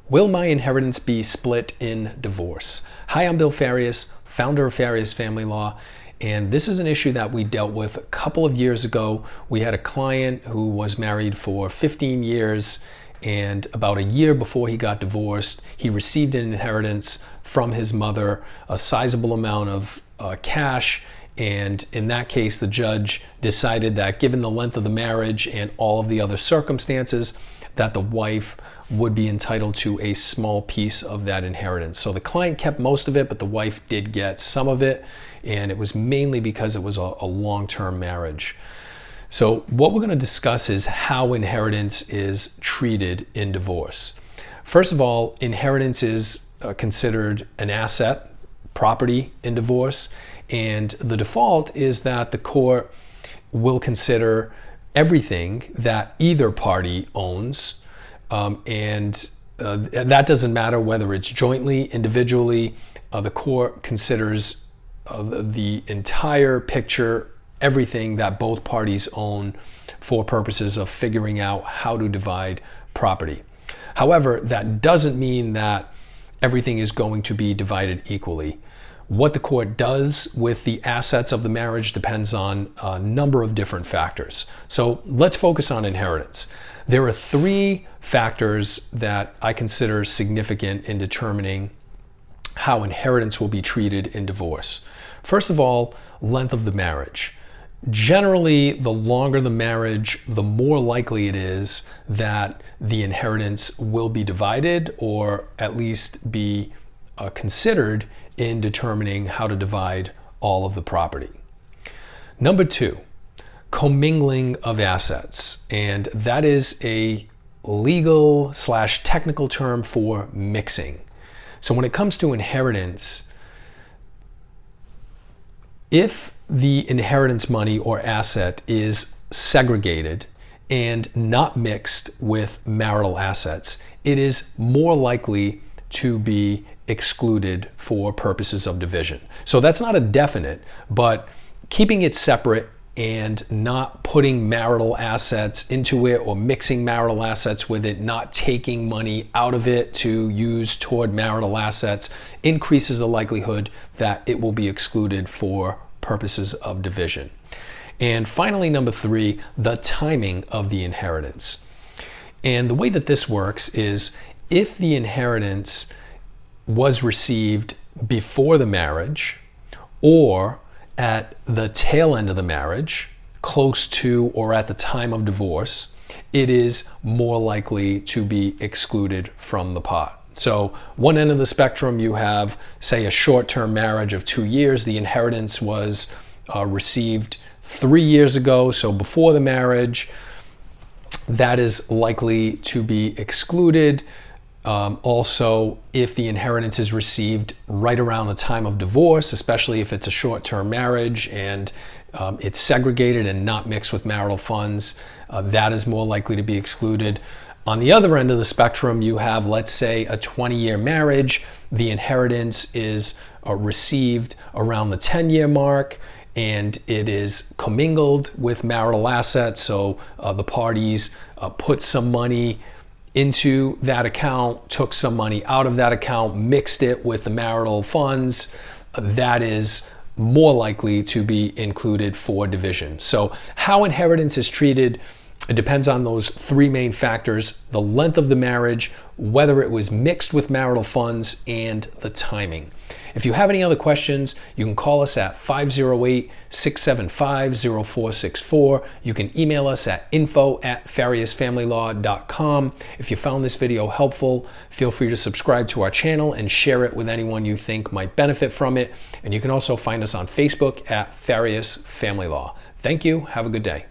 Will my inheritance be split in divorce? Hi, I'm Bill Farias, founder of Farias Family Law, and this is an issue that we dealt with a couple of years ago. We had a client who was married for 15 years, and about a year before he got divorced, he received an inheritance from his mother, a sizable amount of cash. And in that case, the judge decided that given the length of the marriage and all of the other circumstances, that the wife would be entitled to a small piece of that inheritance. So the client kept most of it, but the wife did get some of it. And it was mainly because it was a long-term marriage. So what we're going to discuss is how inheritance is treated in divorce. First of all, inheritance is considered an asset, property in divorce. And the default is that the court will consider everything that either party owns. That doesn't matter whether it's jointly, individually. The court considers the entire picture, everything that both parties own, for purposes of figuring out how to divide property. However, that doesn't mean that everything is going to be divided equally. What the court does with the assets of the marriage depends on a number of different factors. So let's focus on inheritance. There are three factors that I consider significant in determining how inheritance will be treated in divorce. First of all, length of the marriage. Generally, the longer the marriage, the more likely it is that the inheritance will be divided, or at least be considered in determining how to divide all of the property. Number two, commingling of assets. And that is a legal / technical term for mixing. So when it comes to inheritance, if the inheritance money or asset is segregated and not mixed with marital assets, it is more likely to be excluded for purposes of division. So that's not a definite, but keeping it separate and not putting marital assets into it or mixing marital assets with it, not taking money out of it to use toward marital assets, increases the likelihood that it will be excluded for purposes of division. And finally, number three, the timing of the inheritance. And the way that this works is if the inheritance was received before the marriage or at the tail end of the marriage, close to or at the time of divorce, it is more likely to be excluded from the pot. So one end of the spectrum, you have, say, a short-term marriage of 2 years. The inheritance was received 3 years ago, so before the marriage. That is likely to be excluded. Also, if the inheritance is received right around the time of divorce, especially if it's a short-term marriage and it's segregated and not mixed with marital funds, that is more likely to be excluded. On the other end of the spectrum, you have, let's say, a 20-year marriage. The inheritance is received around the 10-year mark, and it is commingled with marital assets. So the parties put some money into that account, took some money out of that account, mixed it with the marital funds. That is more likely to be included for division. So how inheritance is treated, it depends on those three main factors: the length of the marriage, whether it was mixed with marital funds, and the timing. If you have any other questions, you can call us at 508-675-0464. You can email us at info@fariasfamilylaw.com. If you found this video helpful, feel free to subscribe to our channel and share it with anyone you think might benefit from it. And you can also find us on Facebook at Farias Family Law. Thank you. Have a good day.